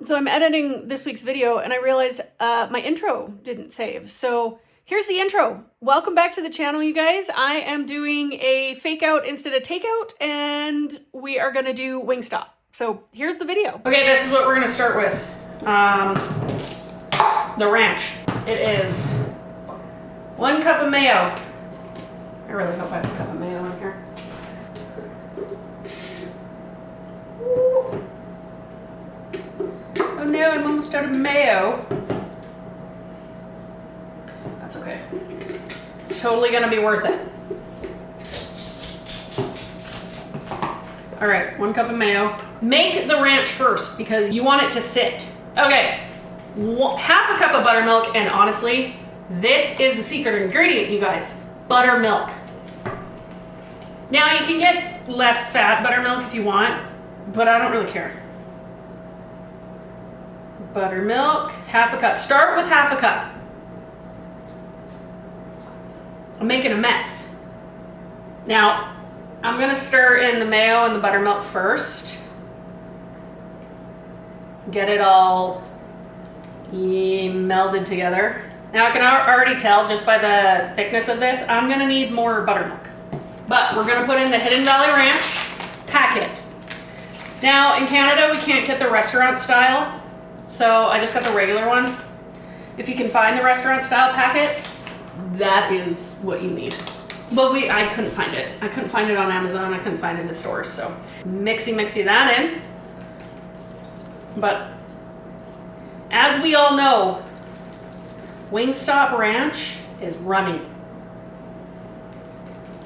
So I'm editing this week's video and I realized my intro didn't save. So here's the intro. Welcome back to the channel, you guys. I am doing a fake out instead of takeout and we are gonna do Wingstop. So here's the video. Okay, this is what we're gonna start with. The ranch. It is 1 cup of mayo. I really hope I have a cup of mayo in here. Oh no, I'm almost out of mayo. That's okay. It's totally gonna be worth it. All right, 1 cup of mayo. Make the ranch first because you want it to sit. Okay, half a cup of buttermilk, and honestly, this is the secret ingredient, you guys. Buttermilk. Now you can get less fat buttermilk if you want, but I don't really care. Buttermilk, half a cup. Start with half a cup. I'm making a mess. Now, I'm gonna stir in the mayo and the buttermilk first. Get it all melded together. Now I can already tell just by the thickness of this, I'm gonna need more buttermilk. But we're gonna put in the Hidden Valley Ranch packet. Now in Canada, we can't get the restaurant style, so I just got the regular one. If you can find the restaurant style packets, that is what you need. But I couldn't find it. I couldn't find it on Amazon. I couldn't find it in the stores, so mixy that in. But as we all know, Wingstop Ranch is runny.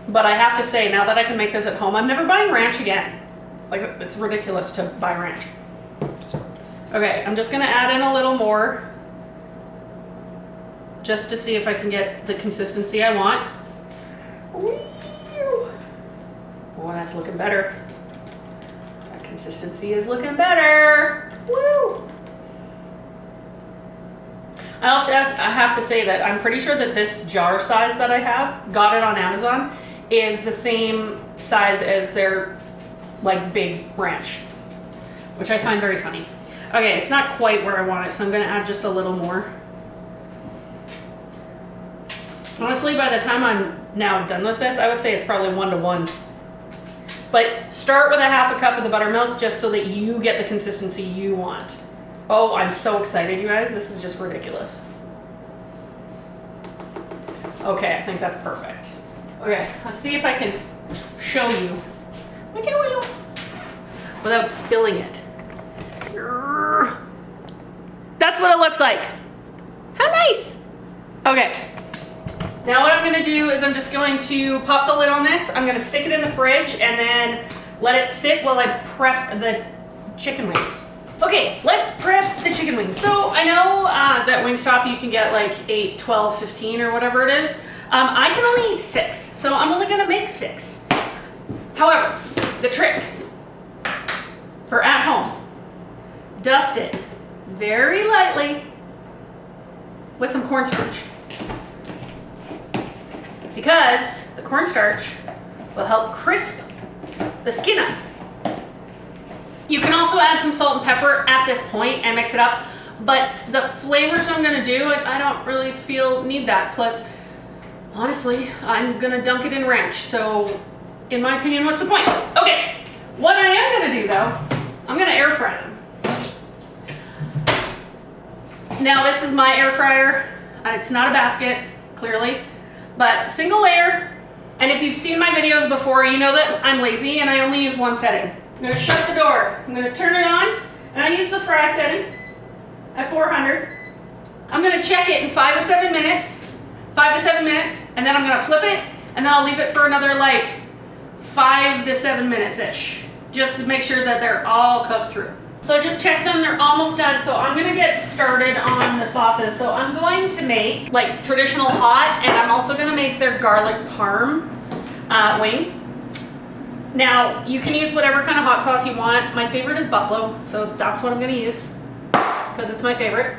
But I have to say, now that I can make this at home, I'm never buying ranch again. Like, it's ridiculous to buy ranch. Okay, I'm just gonna add in a little more just to see if I can get the consistency I want. Oh, that's looking better. That consistency is looking better. Woo! I have to say that I'm pretty sure that this jar size that I have, got it on Amazon, is the same size as their like big ranch, which I find very funny. Okay, it's not quite where I want it, so I'm gonna add just a little more. Honestly, by the time I'm now done with this, I would say it's probably 1 to 1. But start with a half a cup of the buttermilk just so that you get the consistency you want. Oh, I'm so excited, you guys. This is just ridiculous. Okay, I think that's perfect. Okay, let's see if I can show you without spilling it. That's what it looks like. How nice. Okay. Now what I'm gonna do is I'm just going to pop the lid on this. I'm gonna stick it in the fridge and then let it sit while I prep the chicken wings. Okay, let's prep the chicken wings. So I know that Wingstop you can get like 8, 12, 15 or whatever it is. I can only eat 6, so I'm only gonna make 6. However, the trick for at home, dust it very lightly with some cornstarch. Because the cornstarch will help crisp the skin up. You can also add some salt and pepper at this point and mix it up, but the flavors I'm gonna do, I don't really need that. Plus, honestly, I'm gonna dunk it in ranch, so in my opinion, what's the point? Okay, what I am gonna do though, I'm gonna air fry them. Now this is my air fryer. It's not a basket, clearly, but single layer. And if you've seen my videos before, you know that I'm lazy and I only use 1 setting. I'm gonna shut the door. I'm gonna turn it on, and I use the fry setting at 400. I'm gonna check it in 5 or 7 minutes, 5 to 7 minutes, and then I'm gonna flip it, and then I'll leave it for another like 5 to 7 minutes-ish, just to make sure that they're all cooked through. So I just checked them, they're almost done, so I'm gonna get started on the sauces. So I'm going to make like traditional hot, and I'm also gonna make their garlic parm wing. Now, you can use whatever kind of hot sauce you want. My favorite is buffalo, so that's what I'm gonna use because it's my favorite.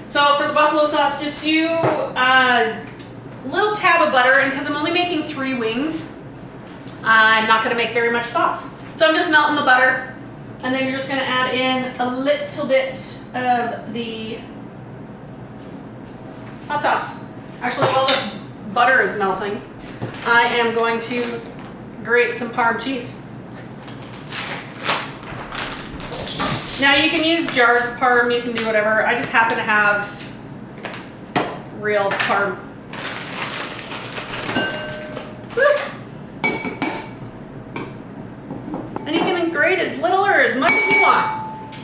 So for the buffalo sauce, just do a little tab of butter, and because I'm only making 3 wings, I'm not gonna make very much sauce. So I'm just melting the butter And then you're just gonna add in a little bit of the hot sauce. Actually, while the butter is melting, I am going to grate some Parm cheese. Now you can use jarred Parm, you can do whatever. I just happen to have real Parm. And you can grate as little or as much as you want.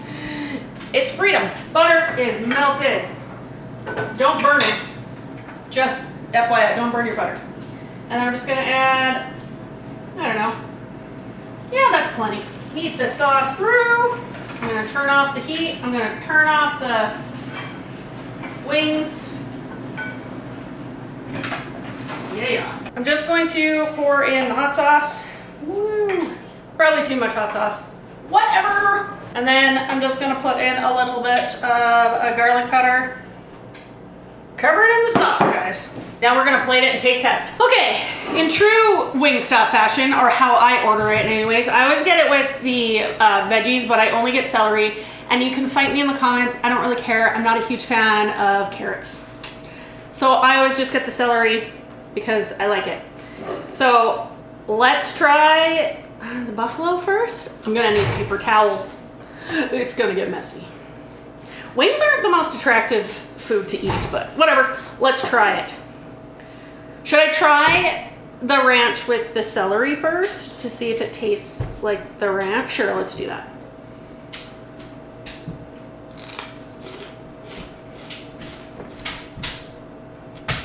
It's freedom. Butter is melted. Don't burn it. Just FYI, don't burn your butter. And then we're just gonna add, I don't know. Yeah, that's plenty. Heat the sauce through. I'm gonna turn off the heat. I'm gonna turn off the wings. Yeah. I'm just going to pour in the hot sauce. Woo. Probably too much hot sauce. Whatever. And then I'm just gonna put in a little bit of a garlic powder. Cover it in the sauce, guys. Now we're gonna plate it and taste test. Okay, in true Wingstop fashion, or how I order it anyways, I always get it with the veggies, but I only get celery. And you can fight me in the comments, I don't really care. I'm not a huge fan of carrots. So I always just get the celery because I like it. So let's try the buffalo first. I'm gonna need paper towels. It's gonna get messy. Wings aren't the most attractive food to eat, but whatever, let's try it. Should I try the ranch with the celery first to see if it tastes like the ranch? Sure, let's do that.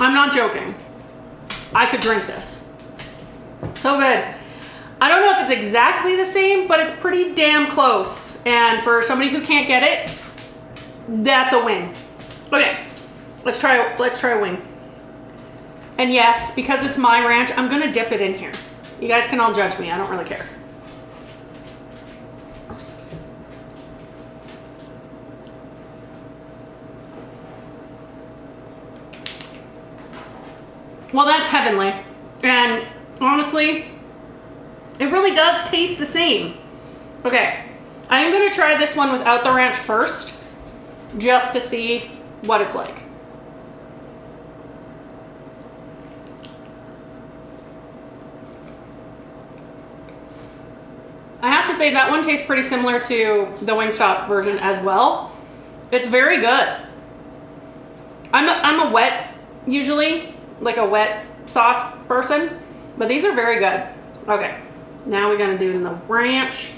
I'm not joking. I could drink this. So good. I don't know if it's exactly the same, but it's pretty damn close. And for somebody who can't get it, that's a win. Okay, let's try a wing. And yes, because it's my ranch, I'm gonna dip it in here. You guys can all judge me, I don't really care. Well, that's heavenly. And honestly, it really does taste the same. Okay, I'm gonna try this one without the ranch first, just to see what it's like. I have to say that one tastes pretty similar to the Wingstop version as well. It's very good. I'm a wet, usually, like a wet sauce person, but these are very good. Okay, now we're gonna do the ranch.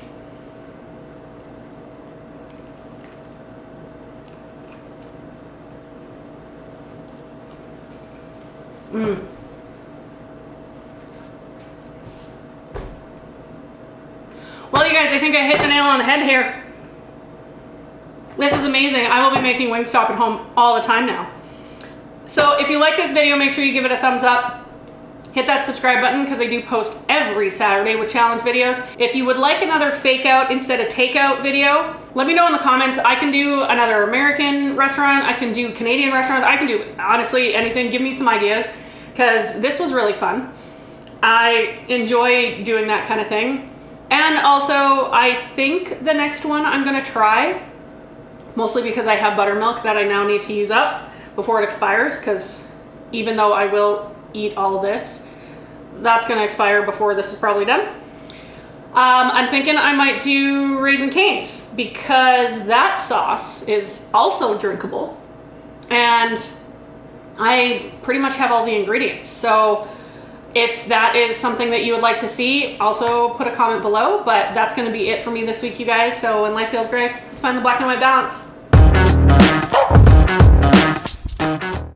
Well, you guys, I think I hit the nail on the head here. This is amazing. I will be making Wingstop at home all the time now. So if you like this video, make sure you give it a thumbs up. Hit that subscribe button because I do post every Saturday with challenge videos. If you would like another fake out instead of takeout video, let me know in the comments. I can do another American restaurant. I can do Canadian restaurants. I can do honestly anything. Give me some ideas because this was really fun. I enjoy doing that kind of thing. And also, I think the next one I'm gonna try, mostly because I have buttermilk that I now need to use up before it expires, because even though I will eat all this, that's gonna expire before this is probably done. I'm thinking I might do Raisin Cane's because that sauce is also drinkable and I pretty much have all the ingredients. So if that is something that you would like to see, also put a comment below, but that's gonna be it for me this week, you guys. So when life feels great, let's find the black and white balance.